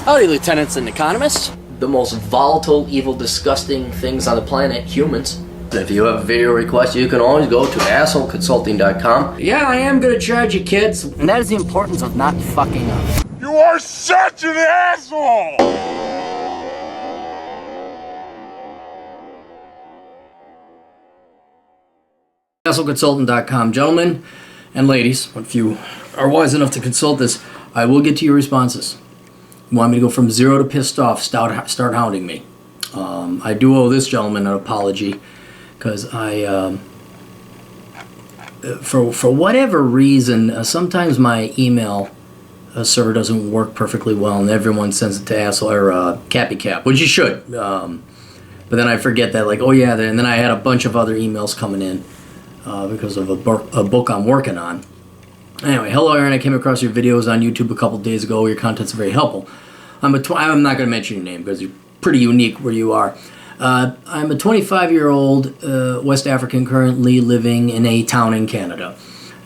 Howdy, lieutenants and economists. The most volatile, evil, disgusting things on the planet, humans. If you have a video request, you can always go to assholeconsulting.com. Yeah, I am gonna charge you, kids. And that is the importance of not fucking up. You are such an asshole! assholeconsultant.com. Gentlemen and ladies, if you are wise enough to consult this, I will get to your responses. You want me to go from 0 to pissed off, start hounding me. I do owe this gentleman an apology because I, for whatever reason, sometimes my email server doesn't work perfectly well, and everyone sends it to asshole or Cappy, which you should. But then I forget that, like, oh yeah, and then I had a bunch of other emails coming in because of a book I'm working on. Anyway, hello Aaron, I came across your videos on YouTube a couple days ago. Your content's very helpful. I'm not going to mention your name because you're pretty unique where you are. I'm a 25-year-old West African currently living in a town in Canada.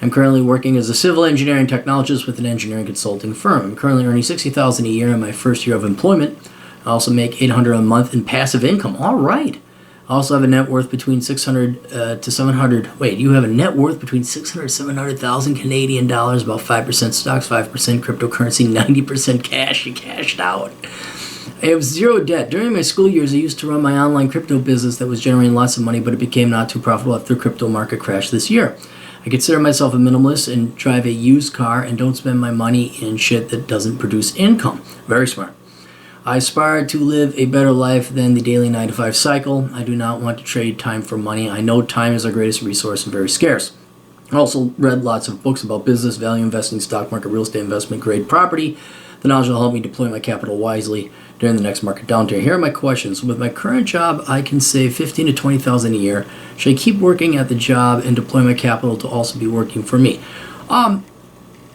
I'm currently working as a civil engineering technologist with an engineering consulting firm. I'm currently earning $60,000 a year in my first year of employment. I also make $800 a month in passive income. All right. I also have a net worth between 600 to 700. Wait, you have a net worth between 600 to 700,000 Canadian dollars, about 5% stocks, 5% cryptocurrency, 90% cash. You cashed out. I have zero debt. During my school years, I used to run my online crypto business that was generating lots of money, but it became not too profitable after the crypto market crashed this year. I consider myself a minimalist and drive a used car and don't spend my money in shit that doesn't produce income. Very smart. I aspire to live a better life than the daily 9-to-5 cycle. I do not want to trade time for money. I know time is our greatest resource and very scarce. I also read lots of books about business, value investing, stock market, real estate investment, grade property. The knowledge will help me deploy my capital wisely during the next market downturn. Here are my questions. With my current job, I can save $15,000 to $20,000 a year. Should I keep working at the job and deploy my capital to also be working for me?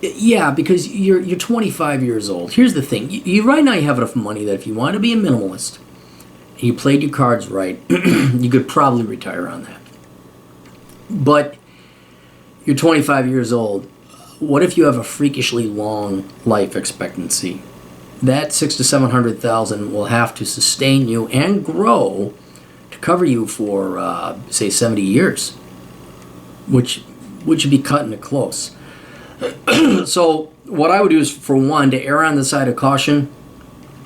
Yeah, because you're 25 years old. Here's the thing. You right now you have enough money that if you want to be a minimalist and you played your cards right, you could probably retire on that. But you're 25 years old. What if you have a freakishly long life expectancy? That $600,000 to $700,000 will have to sustain you and grow to cover you for, say, 70 years, which would be cutting it close. So what I would do is, for one, to err on the side of caution,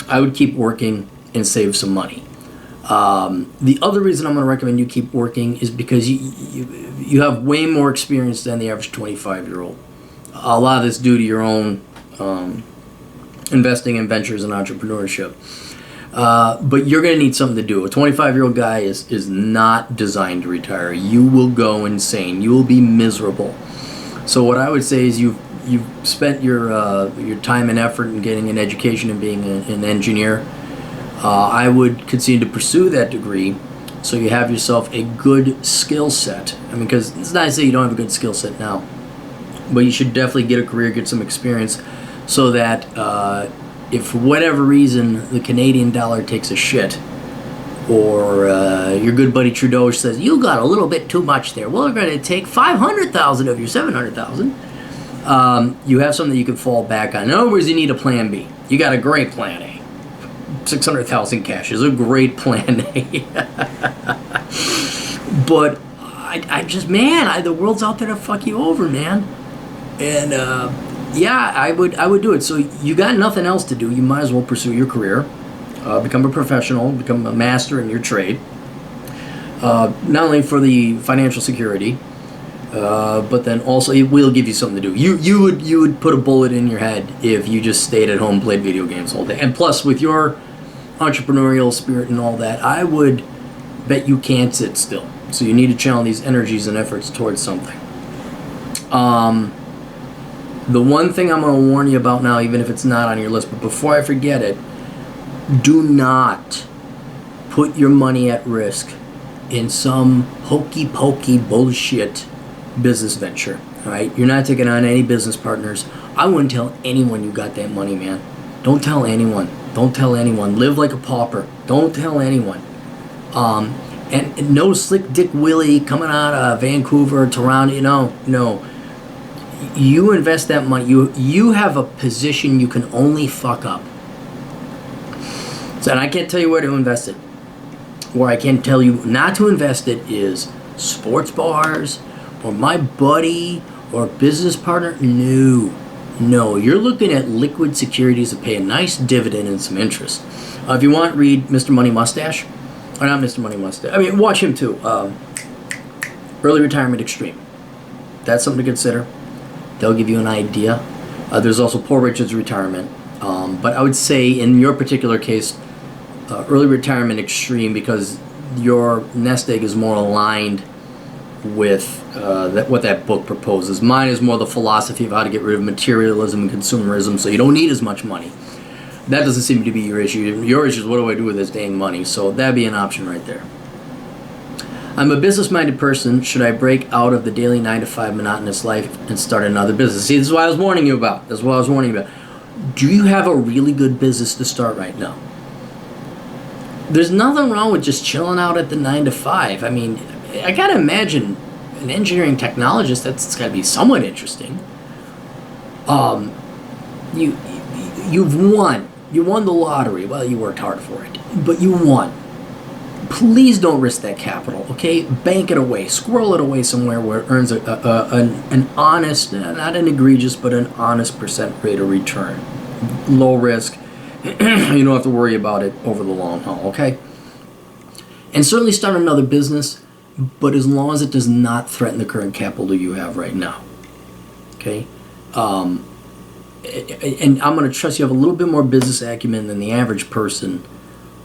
I would keep working and save some money. The other reason I'm going to recommend you keep working is because you have way more experience than the average 25-year-old. A lot of this due to your own investing in ventures and entrepreneurship. But you're going to need something to do. A 25-year-old guy is not designed to retire. You will go insane. You will be miserable. So what I would say is you've spent your time and effort in getting an education and being an engineer. I would continue to pursue that degree so you have yourself a good skill set. I mean, because it's not to say you don't have a good skill set now, but you should definitely get a career, get some experience, so that if for whatever reason the Canadian dollar takes a shit, or your good buddy Trudeau says, you got a little bit too much there, well, we're going to take 500,000 of your 700,000, you have something you can fall back on. In other words, you need a plan B. You got a great plan A. 600,000 cash is a great plan A. But I just, man, the world's out there to fuck you over, man. And yeah, I would do it. So you got nothing else to do. You might as well pursue your career. Become a professional, become a master in your trade. Not only for the financial security, but then also it will give you something to do. You would put a bullet in your head if you just stayed at home and played video games all day. And plus, with your entrepreneurial spirit and all that, I would bet you can't sit still. So you need to channel these energies and efforts towards something. The one thing I'm going to warn you about now, even if it's not on your list, but before I forget it, do not put your money at risk in some hokey-pokey bullshit business venture. All right? You're not taking on any business partners. I wouldn't tell anyone you got that money, man. Don't tell anyone. Don't tell anyone. Live like a pauper. Don't tell anyone. And no Slick Dick Willie coming out of Vancouver, Toronto. No. You invest that money. You have a position you can only fuck up. So, and I can't tell you where to invest it. Where I can tell you not to invest it is sports bars or my buddy or business partner. No, you're looking at liquid securities that pay a nice dividend and some interest. If you want, read Mr. Money Mustache. Or not Mr. Money Mustache. I mean, watch him too. Early Retirement Extreme. That's something to consider. They'll give you an idea. There's also Poor Richard's Retirement. But I would say in your particular case, Early Retirement Extreme, because your nest egg is more aligned with what that book proposes. Mine is more the philosophy of how to get rid of materialism and consumerism so you don't need as much money. That doesn't seem to be your issue. Your issue is, what do I do with this dang money? So that'd be an option right there. I'm a business-minded person. Should I break out of the daily 9-to-5 monotonous life and start another business? See, this is what I was warning you about. Do you have a really good business to start right now? There's nothing wrong with just chilling out at the 9-to-5. I mean, I gotta imagine an engineering technologist, that's gotta be somewhat interesting. You've won. You won the lottery. Well, you worked hard for it, but you won. Please don't risk that capital, okay? Bank it away. Squirrel it away somewhere where it earns an honest, not an egregious, but an honest percent rate of return. Low risk. You don't have to worry about it over the long haul, okay? And certainly start another business, but as long as it does not threaten the current capital you have right now, okay? And I'm going to trust you have a little bit more business acumen than the average person.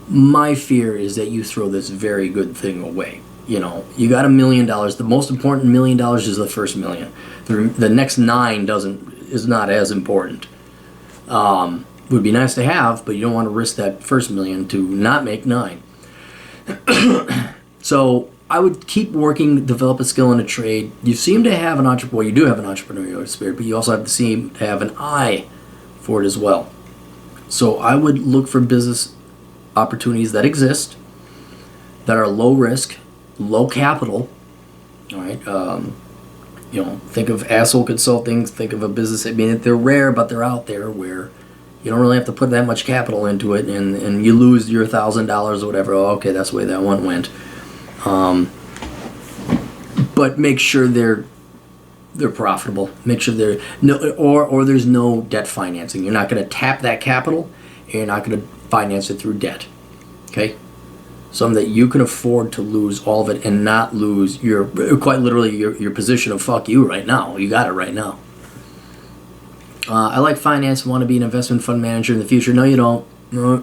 My fear is that you throw this very good thing away. You know, you got $1 million. The most important $1 million is the first million. The next 9 is not as important. Would be nice to have, but you don't want to risk that first million to not make 9. So I would keep working, develop a skill in a trade. You seem to have an you do have an entrepreneurial spirit, but you also seem to have an eye for it as well. So I would look for business opportunities that exist, that are low risk, low capital. All right. Think of Asshole Consulting. Think of a business. I mean, they're rare, but they're out there where you don't really have to put that much capital into it, and you lose your $1,000 or whatever. Oh, okay, that's the way that one went. But make sure they're profitable. Make sure they're or there's no debt financing. You're not going to tap that capital, and you're not going to finance it through debt. Okay, something that you can afford to lose all of it and not lose quite literally your position of fuck you right now. You got it right now. I like finance. Want to be an investment fund manager in the future? No, you don't. No.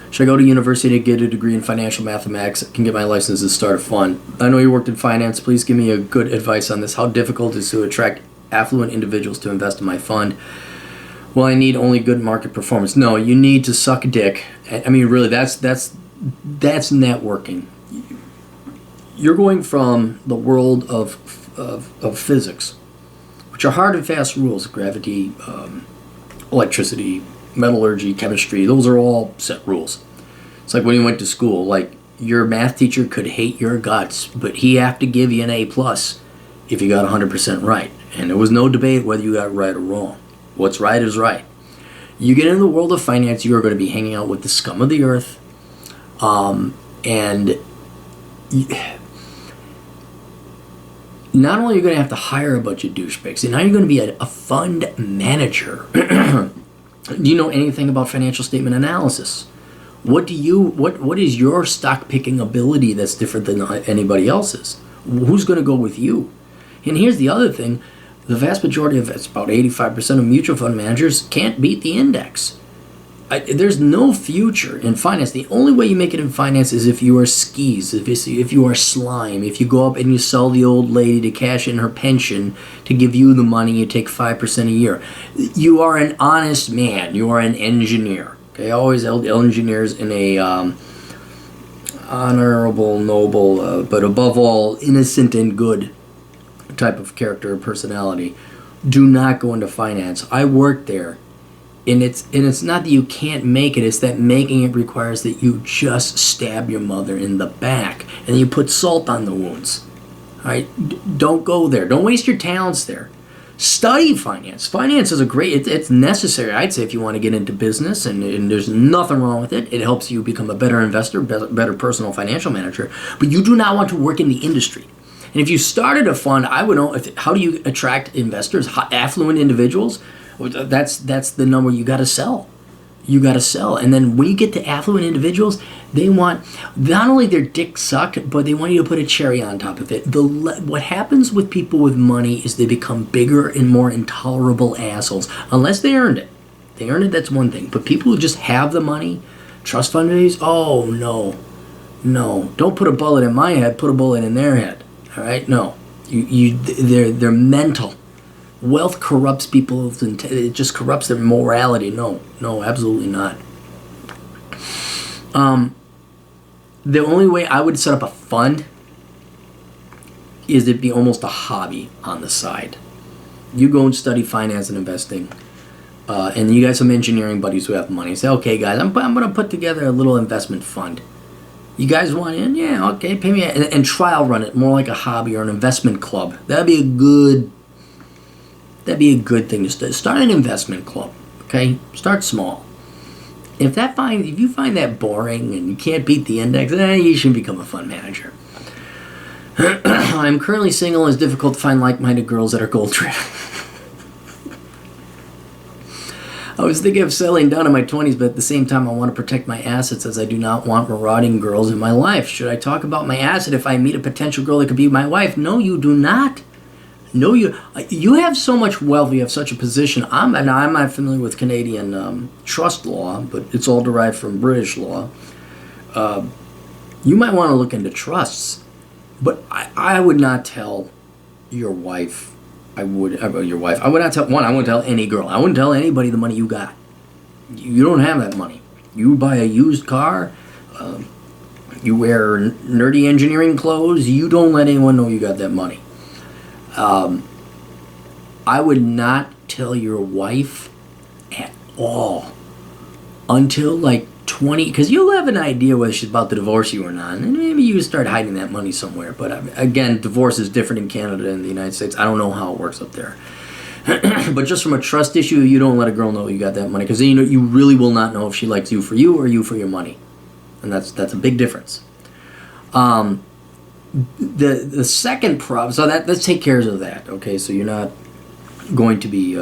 Should I go to university to get a degree in financial mathematics? I can get my license to start a fund. I know you worked in finance. Please give me a good advice on this. How difficult is it to attract affluent individuals to invest in my fund? Well, I need only good market performance. No, you need to suck a dick. I mean, really, that's networking. You're going from the world of physics, which are hard and fast rules: gravity, electricity, metallurgy, chemistry. Those are all set rules. It's like when you went to school. Like, your math teacher could hate your guts, but he have to give you an A+ if you got 100% right. And there was no debate whether you got right or wrong. What's right is right. You get into the world of finance, you are going to be hanging out with the scum of the earth, and not only are you going to have to hire a bunch of douchebags, and now you're going to be a fund manager. Do you know anything about financial statement analysis? What is your stock picking ability that's different than anybody else's? Who's going to go with you? And here's the other thing. The vast majority of, it's about 85% of mutual fund managers can't beat the index. There's no future in finance. The only way you make it in finance is if you are skis, if you are slime, if you go up and you sell the old lady to cash in her pension to give you the money, you take 5% a year. You are an honest man. You are an engineer. Okay, I always held engineers in a honorable, noble, but above all, innocent and good type of character or personality. Do not go into finance. I worked there. And it's not that you can't make it, it's that making it requires that you just stab your mother in the back and you put salt on the wounds. All right? Don't go there. Don't waste your talents there. Study finance. Finance is it's necessary, I'd say, if you want to get into business, and there's nothing wrong with it. It helps you become a better investor, better personal financial manager. But you do not want to work in the industry. And if you started a fund, I would know, how do you attract investors, affluent individuals? That's the number you got to sell. You got to sell. And then when you get to affluent individuals, they want not only their dick sucked, but they want you to put a cherry on top of it. What happens with people with money is they become bigger and more intolerable assholes, unless they earned it. They earned it, that's one thing. But people who just have the money, trust fund babies, oh no. Don't put a bullet in my head, put a bullet in their head. All right? No. They're mental. Wealth corrupts people. It just corrupts their morality. No, absolutely not. The only way I would set up a fund is it'd be almost a hobby on the side. You go and study finance and investing, and you got some engineering buddies who have money. Say, okay, guys, I'm going to put together a little investment fund. You guys want in? Yeah, okay, pay me. And trial run it more like a hobby or an investment club. That'd be a good thing to start an investment club. Okay, start small. If you find that boring and you can't beat the index, you should become a fund manager. I'm currently single and it's difficult to find like-minded girls that are goal-driven. I was thinking of settling down in my 20s, but at the same time I want to protect my assets as I do not want marauding girls in my life. Should I talk about my asset if I meet a potential girl that could be my wife? No, you do not. No, you have so much wealth. You have such a position. I'm not familiar with Canadian trust law, but it's all derived from British law. You might want to look into trusts, but I would not tell your wife. I would not tell one. I wouldn't tell any girl. I wouldn't tell anybody the money you got. You don't have that money. You buy a used car. You wear nerdy engineering clothes. You don't let anyone know you got that money. I would not tell your wife at all until like 20, because you'll have an idea whether she's about to divorce you or not, and maybe you start hiding that money somewhere. But again, divorce is different in Canada and the United States. I don't know how it works up there. But just from a trust issue, you don't let a girl know you got that money, because then you really will not know if she likes you for you or you for your money, and that's a big difference. The second problem, so let's take care of that, okay? So you're not going to be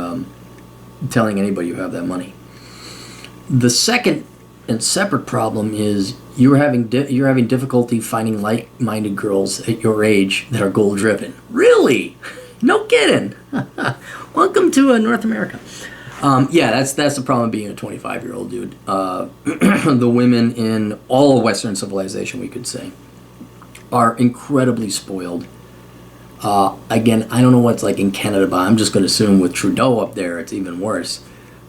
telling anybody you have that money. The second and separate problem is you're having difficulty finding like-minded girls at your age that are goal-driven. Really? No kidding. Welcome to North America. Yeah, that's the problem of being a 25-year-old dude. The women in all of Western civilization, we could say, are incredibly spoiled. Again, I don't know what's like in Canada, but I'm just going to assume with Trudeau up there, it's even worse.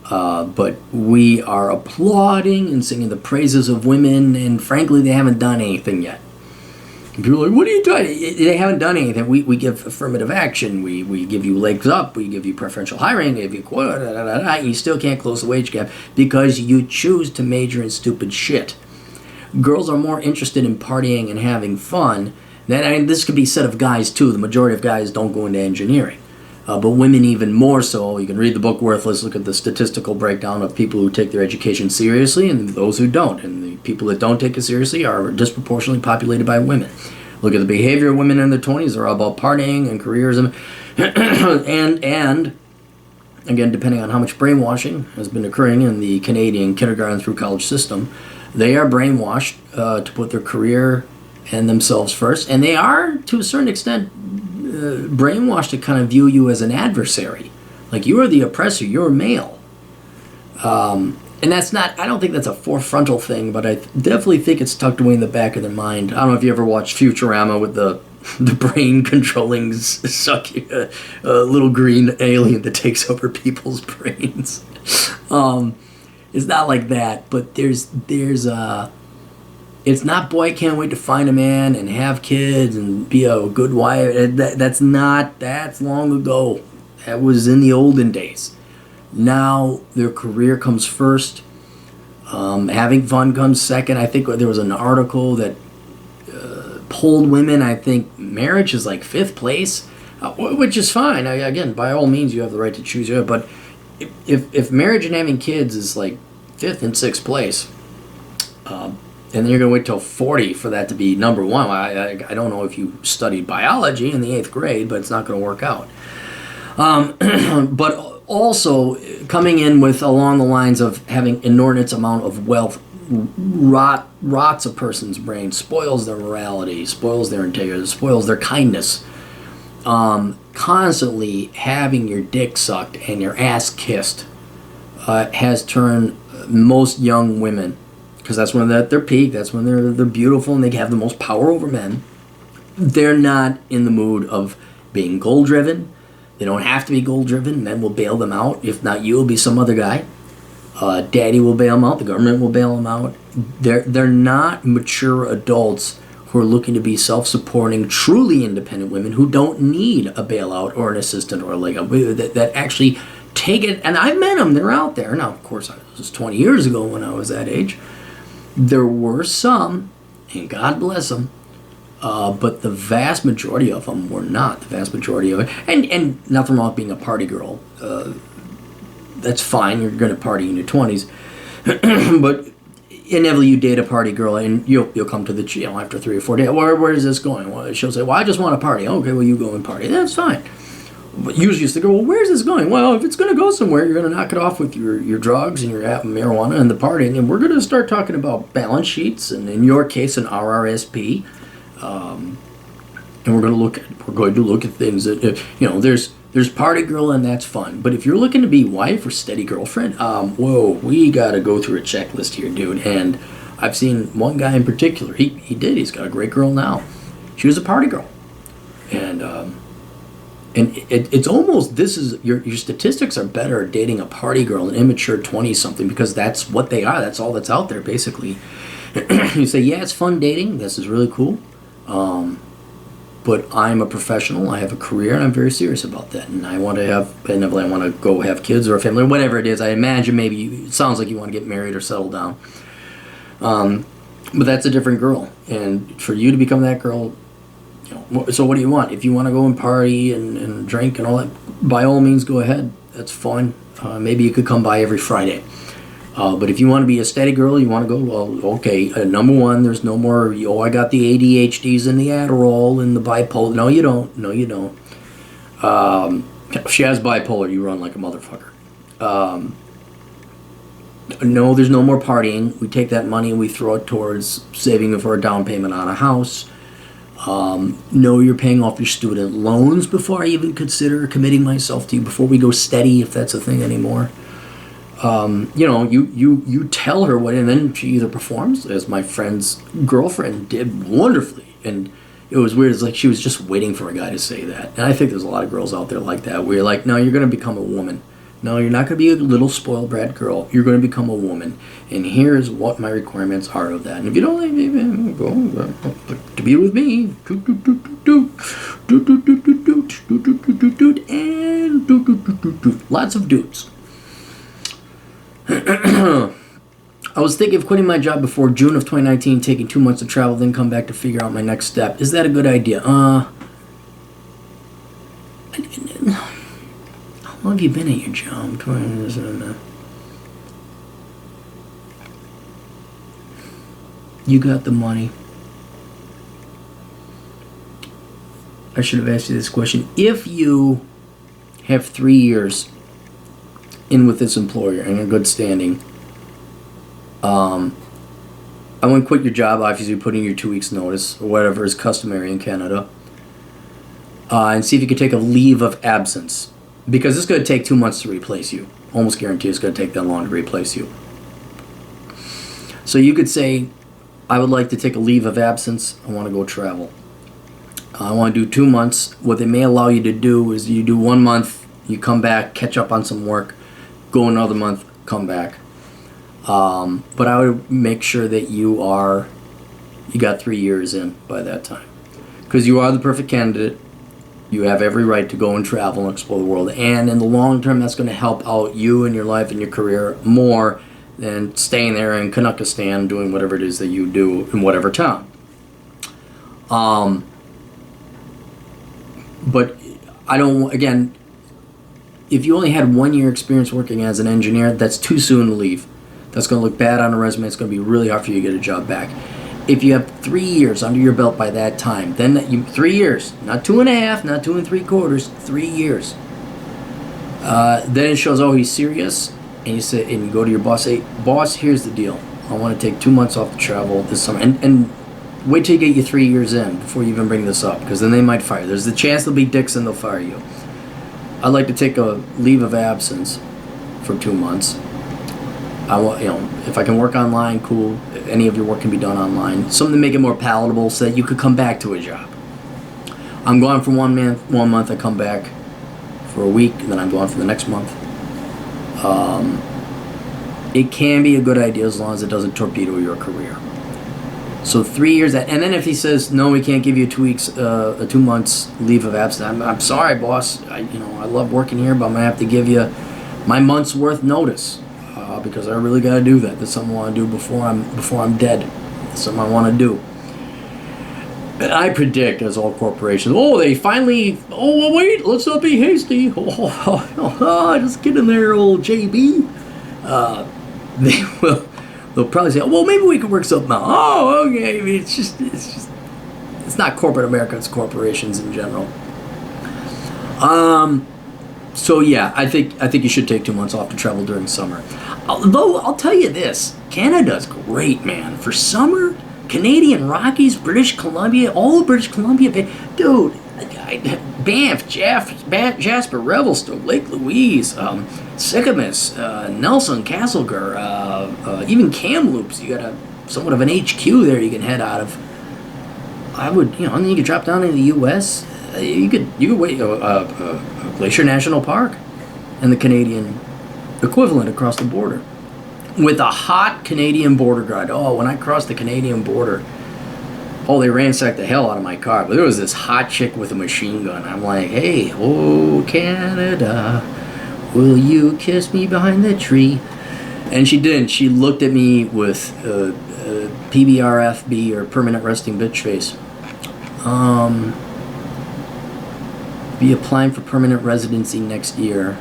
But we are applauding and singing the praises of women, and frankly, they haven't done anything yet. People are like, what are you doing? They haven't done anything. We give affirmative action. We give you legs up. We give you preferential hiring. We give you quota. You still can't close the wage gap because you choose to major in stupid shit. Girls are more interested in partying and having fun. This could be said of guys too. The majority of guys don't go into engineering. But women even more so. You can read the book Worthless, look at the statistical breakdown of people who take their education seriously and those who don't. And the people that don't take it seriously are disproportionately populated by women. Look at the behavior of women in their 20s. They're all about partying and careers. And again, depending on how much brainwashing has been occurring in the Canadian kindergarten through college system, they are brainwashed to put their career and themselves first. And they are, to a certain extent, brainwashed to kind of view you as an adversary. Like, you are the oppressor, you're male. And that's not, I don't think that's a forefrontal thing, but I definitely think it's tucked away in the back of their mind. I don't know if you ever watched Futurama with the brain controlling little green alien that takes over people's brains. It's not like that, but there's it's not, boy, I can't wait to find a man and have kids and be a good wife. That's long ago. That was in the olden days. Now their career comes first. Having fun comes second. I think there was an article that polled women. I think marriage is like 5th place, which is fine. Again, by all means, you have the right to choose. But if marriage and having kids is like 5th and 6th place, and then you're going to wait till 40 for that to be number one. I don't know if you studied biology in the 8th grade, but it's not going to work out. But also coming in with along the lines of having inordinate amount of wealth rots a person's brain, spoils their morality, spoils their integrity, spoils their kindness. Constantly having your dick sucked and your ass kissed has turned most young women, because that's when they're at their peak, that's when they're beautiful and they have the most power over men. They're not in the mood of being goal-driven. They don't have to be goal-driven. Men will bail them out. If not you, it'll be some other guy. Daddy will bail them out. The government will bail them out. They're not mature adults who are looking to be self-supporting, truly independent women who don't need a bailout or an assistant or that actually take it. And I've met them. They're out there. Now, of course, it was 20 years ago when I was that age. There were some, and God bless them, but the vast majority of them were not. The vast majority of it. And nothing wrong with being a party girl. That's fine. You're going to party in your 20s. But inevitably you date a party girl and you'll come to the, after 3 or 4 days, where is this going? Well, she'll say, well, I just want to party. Okay, well, you go and party. That's fine. But usually it's the girl, well, where's this going? Well, if it's going to go somewhere, you're going to knock it off with your drugs and your marijuana and the partying, and we're going to start talking about balance sheets and, in your case, an RRSP. And we're going to look at things that, there's party girl and that's fun. But if you're looking to be wife or steady girlfriend, whoa, we got to go through a checklist here, dude. And I've seen one guy in particular. He's got a great girl now. She was a party girl. And it's almost, your statistics are better at dating a party girl, an immature 20-something, because that's what they are. That's all that's out there, basically. You say, yeah, it's fun dating. This is really cool. But I'm a professional, I have a career, and I'm very serious about that. And I want to go have kids or a family, or whatever it is. I imagine it sounds like you want to get married or settle down. But that's a different girl. And for you to become that girl, so what do you want? If you want to go and party and drink and all that, by all means, go ahead. That's fun. Maybe you could come by every Friday. But if you want to be a steady girl, you want to go, well, okay, number one, there's no more, I got the ADHDs and the Adderall and the bipolar. No, you don't. If she has bipolar, you run like a motherfucker. No, there's no more partying. We take that money and we throw it towards saving for a down payment on a house. No, you're paying off your student loans before I even consider committing myself to you, before we go steady, if that's a thing anymore. You tell her what, and then she either performs, as my friend's girlfriend did wonderfully, and it was weird. It's like she was just waiting for a guy to say that. And I think there's a lot of girls out there like that, where you're like, no, you're going to become a woman. No, you're not going to be a little spoiled brat girl. You're going to become a woman, and here's what my requirements are of that. And if you don't like me, go to be with me, and lots of dudes. I was thinking of quitting my job before June of 2019, taking 2 months to travel, then come back to figure out my next step. Is that a good idea? How long have you been at your job? You got the money. I should have asked you this question. If you have 3 years in with this employer and in good standing, I wouldn't quit your job. Obviously, put in your 2 weeks notice or whatever is customary in Canada, and see if you could take a leave of absence, because it's going to take 2 months to replace you. Almost guarantee it's going to take that long to replace you. So you could say, I would like to take a leave of absence. I want to go travel. I want to do 2 months. What they may allow you to do is you do 1 month, you come back, catch up on some work, go another month, come back. But I would make sure that you got 3 years in by that time, because you are the perfect candidate. You have every right to go and travel and explore the world, and in the long term, that's going to help out you and your life and your career more than staying there in Canuckistan doing whatever it is that you do in whatever town. But I don't, again, if you only had 1 year experience working as an engineer, that's too soon to leave. That's going to look bad on a resume. It's going to be really hard for you to get a job back. If you have 3 years under your belt by that time, then 3 years, not 2.5, not 2 3/4, 3 years. Then it shows, oh, he's serious, and you say, and you go to your boss, say, boss, here's the deal. I want to take 2 months off to travel this summer, and wait till you get you 3 years in before you even bring this up, because then they might fire you. There's the chance they'll be dicks and they'll fire you. I'd like to take a leave of absence for 2 months. I want, if I can work online, cool. If any of your work can be done online. Something to make it more palatable so that you could come back to a job. I'm gone for 1 month. I come back for a week, and then I'm gone for the next month. It can be a good idea as long as it doesn't torpedo your career. So 3 years, and then if he says no, we can't give you 2 weeks, 2 months leave of absence. I'm sorry, boss. I love working here, but I'm gonna have to give you my month's worth notice because I really gotta do that. That's something I want to do before I'm dead. That's something I want to do. And I predict, as all corporations, they finally. Oh, well, wait, let's not be hasty. Just get in there, old JB. They will. They'll probably say, well, maybe we can work something out. Oh, okay. I mean, it's not corporate America, it's corporations in general. So yeah, I think you should take 2 months off to travel during summer. Although, I'll tell you this, Canada's great, man. For summer, Canadian Rockies, British Columbia, all of British Columbia, dude, Banff, Jasper, Revelstoke, Lake Louise, Sycamus, Nelson, Castlegar, even Kamloops. You got somewhat of an HQ there you can head out of. I would, and then you could drop down into the U.S. You could wait Glacier National Park and the Canadian equivalent across the border with a hot Canadian border guard. Oh, when I crossed the Canadian border, they ransacked the hell out of my car. But there was this hot chick with a machine gun. I'm like, hey, oh, Canada, will you kiss me behind the tree? And she didn't. She looked at me with PBRFB, or permanent resting bitch face. Be applying for permanent residency next year.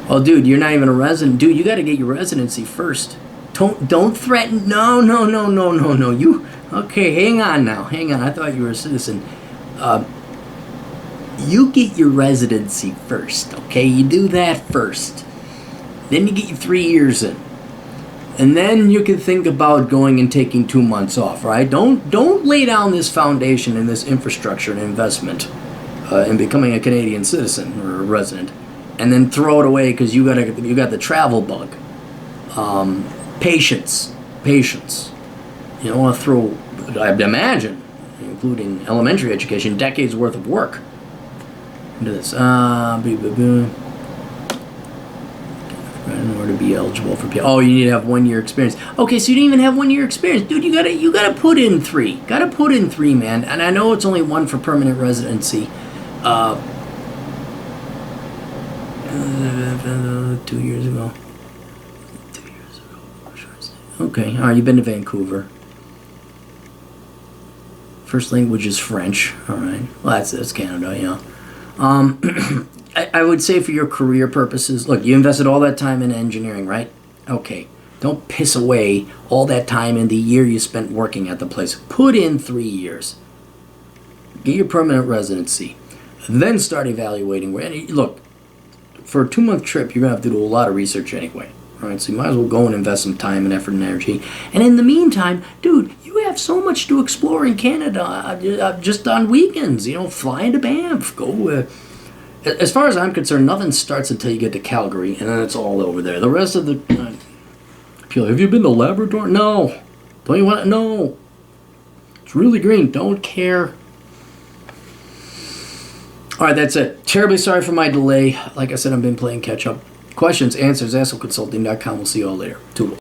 Oh, dude, you're not even a resident. Dude, you got to get your residency first. Don't threaten. No. You, okay, hang on now. Hang on. I thought you were a citizen. You get your residency first, okay? You do that first. Then you get your 3 years in. And then you can think about going and taking 2 months off, right? Don't lay down this foundation and this infrastructure and investment in becoming a Canadian citizen or a resident, and then throw it away because you got the travel bug. Patience. You don't want to throw, I'd imagine, including elementary education, decades worth of work into this. In order to be eligible for you need to have 1 year experience. Okay, so you didn't even have 1 year experience, dude. You gotta put in 3. Gotta put in 3, man. And I know it's only 1 for permanent residency. 2 years ago. Okay, all right. You've been to Vancouver. First language is French. All right. Well, that's Canada, yeah. I would say for your career purposes, look, you invested all that time in engineering, right? Okay. Don't piss away all that time in the year you spent working at the place. Put in 3 years. Get your permanent residency. Then start evaluating. Look, for a 2-month trip, you're going to have to do a lot of research anyway. All right, so you might as well go and invest some time and effort and energy. And in the meantime, dude, you have so much to explore in Canada just on weekends. Fly into Banff. Go. As far as I'm concerned, nothing starts until you get to Calgary, and then it's all over there. The rest of the people, have you been to Labrador? No. Don't you want to? No. It's really green. Don't care. All right, that's it. Terribly sorry for my delay. Like I said, I've been playing catch up. Questions, answers, AsselConsulting.com. We'll see you all later. Toodle.